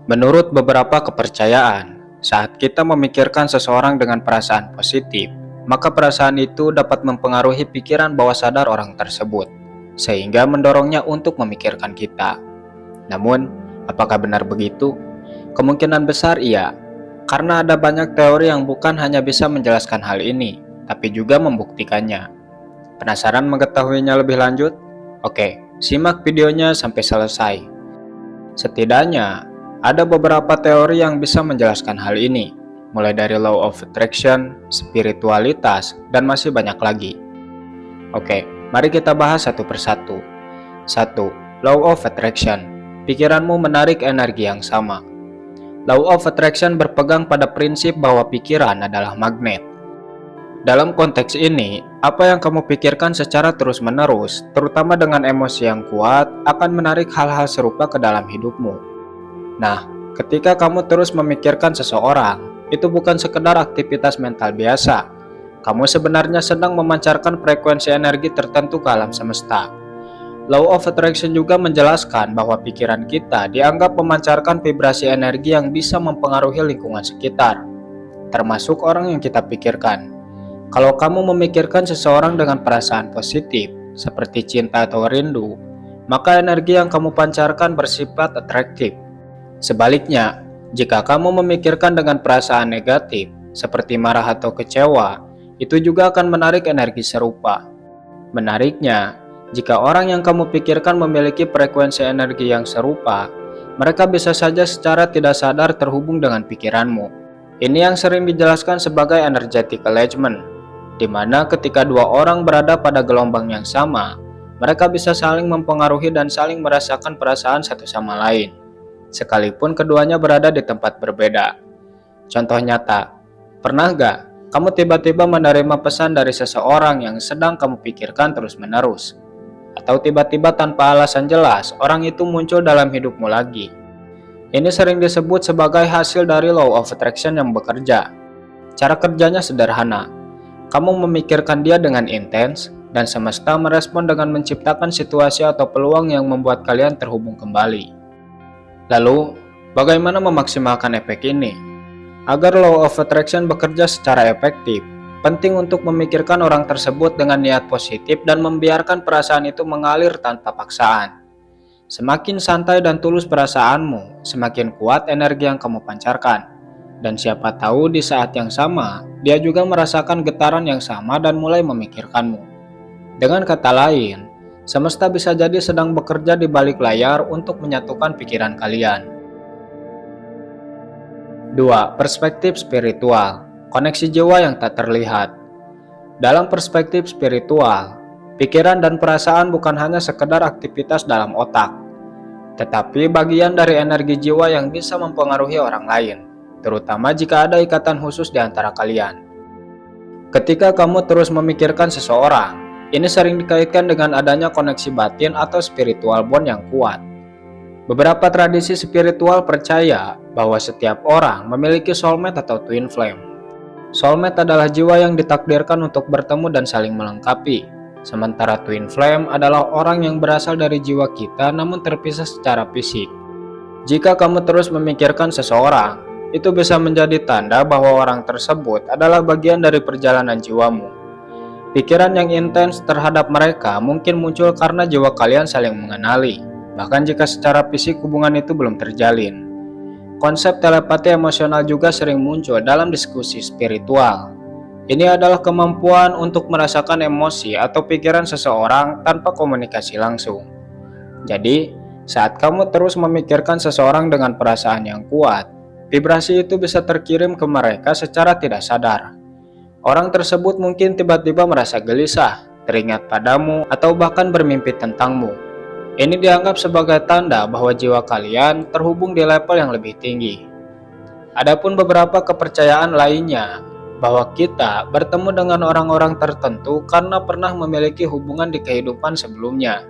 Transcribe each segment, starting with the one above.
Menurut beberapa kepercayaan, saat kita memikirkan seseorang dengan perasaan positif, maka perasaan itu dapat mempengaruhi pikiran bawah sadar orang tersebut, sehingga mendorongnya untuk memikirkan kita. Namun, apakah benar begitu? Kemungkinan besar iya, karena ada banyak teori yang bukan hanya bisa menjelaskan hal ini, tapi juga membuktikannya. Penasaran mengetahuinya lebih lanjut? Oke, simak videonya sampai selesai. Setidaknya, ada beberapa teori yang bisa menjelaskan hal ini, mulai dari law of attraction, spiritualitas, dan masih banyak lagi. Oke, mari kita bahas satu persatu. 1. Law of attraction. Pikiranmu menarik energi yang sama. Law of attraction berpegang pada prinsip bahwa pikiran adalah magnet. Dalam konteks ini, apa yang kamu pikirkan secara terus-menerus, terutama dengan emosi yang kuat, akan menarik hal-hal serupa ke dalam hidupmu. Nah, ketika kamu terus memikirkan seseorang, itu bukan sekedar aktivitas mental biasa. Kamu sebenarnya sedang memancarkan frekuensi energi tertentu ke alam semesta. Law of Attraction juga menjelaskan bahwa pikiran kita dianggap memancarkan vibrasi energi yang bisa mempengaruhi lingkungan sekitar, termasuk orang yang kita pikirkan. Kalau kamu memikirkan seseorang dengan perasaan positif, seperti cinta atau rindu, maka energi yang kamu pancarkan bersifat atraktif. Sebaliknya, jika kamu memikirkan dengan perasaan negatif, seperti marah atau kecewa, itu juga akan menarik energi serupa. Menariknya, jika orang yang kamu pikirkan memiliki frekuensi energi yang serupa, mereka bisa saja secara tidak sadar terhubung dengan pikiranmu. Ini yang sering dijelaskan sebagai energetic alignment, di mana ketika dua orang berada pada gelombang yang sama, mereka bisa saling mempengaruhi dan saling merasakan perasaan satu sama lain, sekalipun keduanya berada di tempat berbeda. Contoh nyata, pernah gak kamu tiba-tiba menerima pesan dari seseorang yang sedang kamu pikirkan terus-menerus? Atau tiba-tiba tanpa alasan jelas, orang itu muncul dalam hidupmu lagi. Ini sering disebut sebagai hasil dari law of attraction yang bekerja. Cara kerjanya sederhana. Kamu memikirkan dia dengan intens, dan semesta merespon dengan menciptakan situasi atau peluang yang membuat kalian terhubung kembali. Lalu, bagaimana memaksimalkan efek ini? Agar law of attraction bekerja secara efektif, penting untuk memikirkan orang tersebut dengan niat positif dan membiarkan perasaan itu mengalir tanpa paksaan. Semakin santai dan tulus perasaanmu, semakin kuat energi yang kamu pancarkan. Dan siapa tahu di saat yang sama, dia juga merasakan getaran yang sama dan mulai memikirkanmu. Dengan kata lain, semesta bisa jadi sedang bekerja di balik layar untuk menyatukan pikiran kalian. 2. Perspektif spiritual. Koneksi jiwa yang tak terlihat. Dalam perspektif spiritual, pikiran dan perasaan bukan hanya sekedar aktivitas dalam otak, tetapi bagian dari energi jiwa yang bisa mempengaruhi orang lain, terutama jika ada ikatan khusus di antara kalian. Ketika kamu terus memikirkan seseorang, ini sering dikaitkan dengan adanya koneksi batin atau spiritual bond yang kuat. Beberapa tradisi spiritual percaya bahwa setiap orang memiliki soulmate atau twin flame. Soulmate adalah jiwa yang ditakdirkan untuk bertemu dan saling melengkapi, sementara twin flame adalah orang yang berasal dari jiwa kita namun terpisah secara fisik. Jika kamu terus memikirkan seseorang, itu bisa menjadi tanda bahwa orang tersebut adalah bagian dari perjalanan jiwamu. Pikiran yang intens terhadap mereka mungkin muncul karena jiwa kalian saling mengenali, bahkan jika secara fisik hubungan itu belum terjalin. Konsep telepati emosional juga sering muncul dalam diskusi spiritual. Ini adalah kemampuan untuk merasakan emosi atau pikiran seseorang tanpa komunikasi langsung. Jadi, saat kamu terus memikirkan seseorang dengan perasaan yang kuat, vibrasi itu bisa terkirim ke mereka secara tidak sadar. Orang tersebut mungkin tiba-tiba merasa gelisah, teringat padamu, atau bahkan bermimpi tentangmu. Ini dianggap sebagai tanda bahwa jiwa kalian terhubung di level yang lebih tinggi. Adapun beberapa kepercayaan lainnya, bahwa kita bertemu dengan orang-orang tertentu karena pernah memiliki hubungan di kehidupan sebelumnya.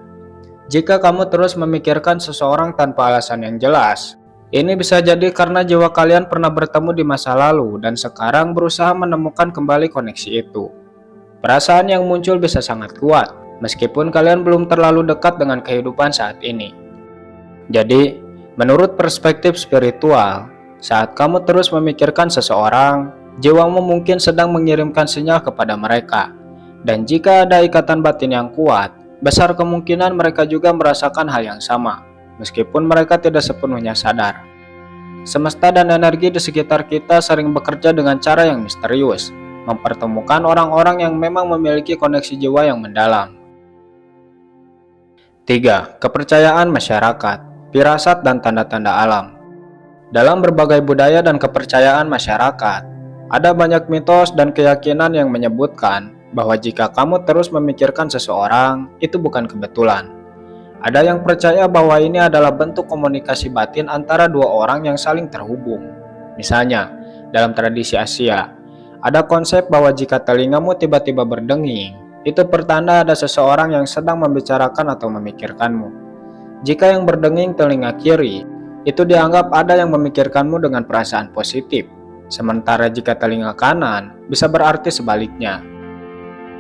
Jika kamu terus memikirkan seseorang tanpa alasan yang jelas, ini bisa jadi karena jiwa kalian pernah bertemu di masa lalu dan sekarang berusaha menemukan kembali koneksi itu. Perasaan yang muncul bisa sangat kuat, meskipun kalian belum terlalu dekat dengan kehidupan saat ini. Jadi, Menurut perspektif spiritual, saat kamu terus memikirkan seseorang, jiwamu mungkin sedang mengirimkan sinyal kepada mereka. Dan jika ada ikatan batin yang kuat, besar kemungkinan mereka juga merasakan hal yang sama, meskipun mereka tidak sepenuhnya sadar. Semesta dan energi di sekitar kita sering bekerja dengan cara yang misterius, mempertemukan orang-orang yang memang memiliki koneksi jiwa yang mendalam. 3. Kepercayaan masyarakat, firasat dan tanda-tanda alam. Dalam berbagai budaya dan kepercayaan masyarakat, ada banyak mitos dan keyakinan yang menyebutkan bahwa jika kamu terus memikirkan seseorang, itu bukan kebetulan. Ada yang percaya bahwa ini adalah bentuk komunikasi batin antara dua orang yang saling terhubung. Misalnya, dalam tradisi Asia, ada konsep bahwa jika telingamu tiba-tiba berdenging, itu pertanda ada seseorang yang sedang membicarakan atau memikirkanmu. Jika yang berdenging telinga kiri, itu dianggap ada yang memikirkanmu dengan perasaan positif. Sementara jika telinga kanan, bisa berarti sebaliknya.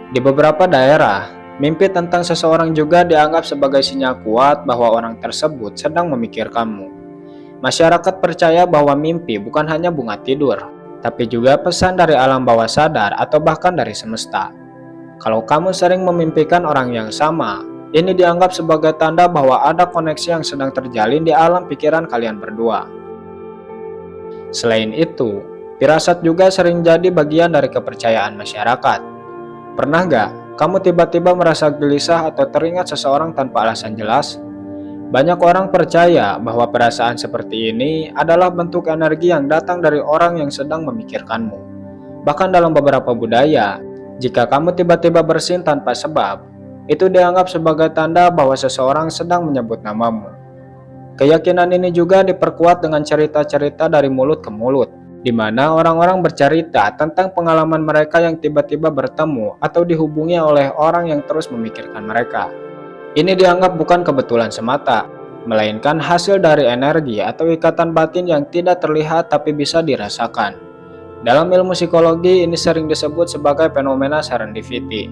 Di beberapa daerah, mimpi tentang seseorang juga dianggap sebagai sinyal kuat bahwa orang tersebut sedang memikirkanmu. Masyarakat percaya bahwa mimpi bukan hanya bunga tidur, tapi juga pesan dari alam bawah sadar atau bahkan dari semesta. Kalau kamu sering memimpikan orang yang sama, ini dianggap sebagai tanda bahwa ada koneksi yang sedang terjalin di alam pikiran kalian berdua. Selain itu, firasat juga sering jadi bagian dari kepercayaan masyarakat. Pernah gak kamu tiba-tiba merasa gelisah atau teringat seseorang tanpa alasan jelas? Banyak orang percaya bahwa perasaan seperti ini adalah bentuk energi yang datang dari orang yang sedang memikirkanmu. Bahkan dalam beberapa budaya, jika kamu tiba-tiba bersin tanpa sebab, itu dianggap sebagai tanda bahwa seseorang sedang menyebut namamu. Keyakinan ini juga diperkuat dengan cerita-cerita dari mulut ke mulut, di mana orang-orang bercerita tentang pengalaman mereka yang tiba-tiba bertemu atau dihubungi oleh orang yang terus memikirkan mereka. Ini dianggap bukan kebetulan semata, melainkan hasil dari energi atau ikatan batin yang tidak terlihat tapi bisa dirasakan. Dalam ilmu psikologi, ini sering disebut sebagai fenomena serendipity.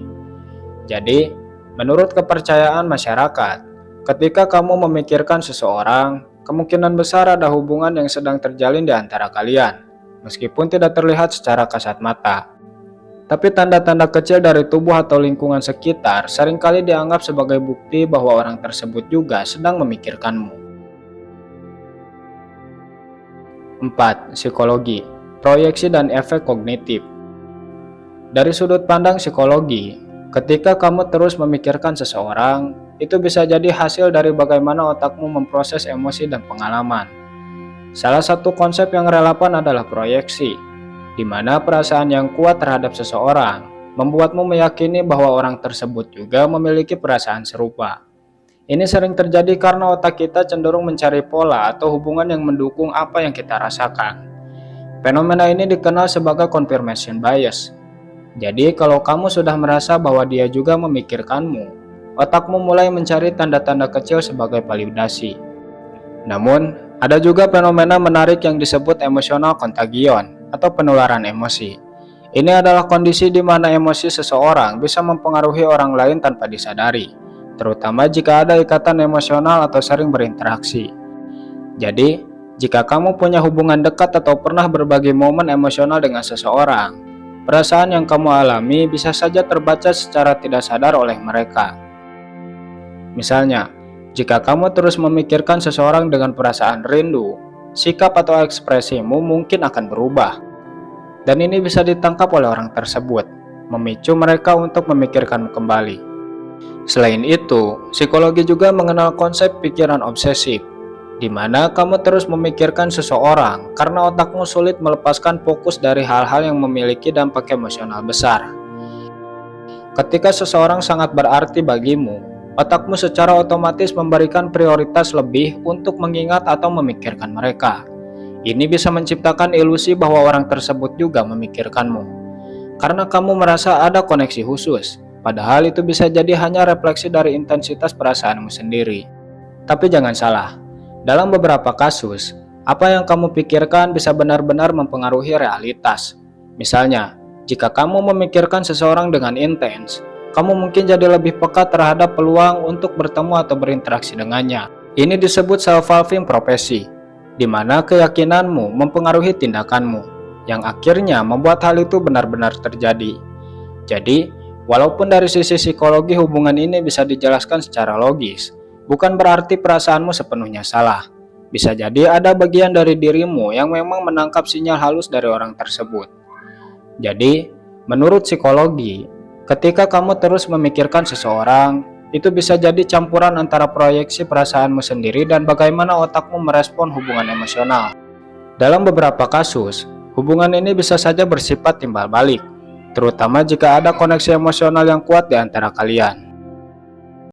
Jadi, menurut kepercayaan masyarakat, ketika kamu memikirkan seseorang, kemungkinan besar ada hubungan yang sedang terjalin di antara kalian, meskipun tidak terlihat secara kasat mata. Tapi tanda-tanda kecil dari tubuh atau lingkungan sekitar seringkali dianggap sebagai bukti bahwa orang tersebut juga sedang memikirkanmu. 4. Psikologi, proyeksi dan efek kognitif. Dari sudut pandang psikologi, ketika kamu terus memikirkan seseorang, itu bisa jadi hasil dari bagaimana otakmu memproses emosi dan pengalaman. Salah satu konsep yang relevan adalah proyeksi, di mana perasaan yang kuat terhadap seseorang membuatmu meyakini bahwa orang tersebut juga memiliki perasaan serupa. Ini sering terjadi karena otak kita cenderung mencari pola atau hubungan yang mendukung apa yang kita rasakan. Fenomena ini dikenal sebagai confirmation bias. Jadi, kalau kamu sudah merasa bahwa dia juga memikirkanmu, otakmu mulai mencari tanda-tanda kecil sebagai validasi. Namun, ada juga fenomena menarik yang disebut emosional contagion atau penularan emosi. Ini adalah kondisi di mana emosi seseorang bisa mempengaruhi orang lain tanpa disadari, terutama jika ada ikatan emosional atau sering berinteraksi. Jadi, jika kamu punya hubungan dekat atau pernah berbagi momen emosional dengan seseorang, perasaan yang kamu alami bisa saja terbaca secara tidak sadar oleh mereka. Misalnya, jika kamu terus memikirkan seseorang dengan perasaan rindu, sikap atau ekspresimu mungkin akan berubah. Dan ini bisa ditangkap oleh orang tersebut, memicu mereka untuk memikirkanmu kembali. Selain itu, psikologi juga mengenal konsep pikiran obsesif, di mana kamu terus memikirkan seseorang karena otakmu sulit melepaskan fokus dari hal-hal yang memiliki dampak emosional besar. Ketika seseorang sangat berarti bagimu, otakmu secara otomatis memberikan prioritas lebih untuk mengingat atau memikirkan mereka. Ini bisa menciptakan ilusi bahwa orang tersebut juga memikirkanmu, karena kamu merasa ada koneksi khusus, padahal itu bisa jadi hanya refleksi dari intensitas perasaanmu sendiri. Tapi jangan salah, dalam beberapa kasus, apa yang kamu pikirkan bisa benar-benar mempengaruhi realitas. Misalnya, jika kamu memikirkan seseorang dengan intens, kamu mungkin jadi lebih peka terhadap peluang untuk bertemu atau berinteraksi dengannya. Ini disebut self-fulfilling prophecy, di mana keyakinanmu mempengaruhi tindakanmu, yang akhirnya membuat hal itu benar-benar terjadi. Jadi, walaupun dari sisi psikologi hubungan ini bisa dijelaskan secara logis, bukan berarti perasaanmu sepenuhnya salah. Bisa jadi ada bagian dari dirimu yang memang menangkap sinyal halus dari orang tersebut. Jadi, menurut psikologi, ketika kamu terus memikirkan seseorang, itu bisa jadi campuran antara proyeksi perasaanmu sendiri dan bagaimana otakmu merespon hubungan emosional. Dalam beberapa kasus, hubungan ini bisa saja bersifat timbal balik, terutama jika ada koneksi emosional yang kuat di antara kalian.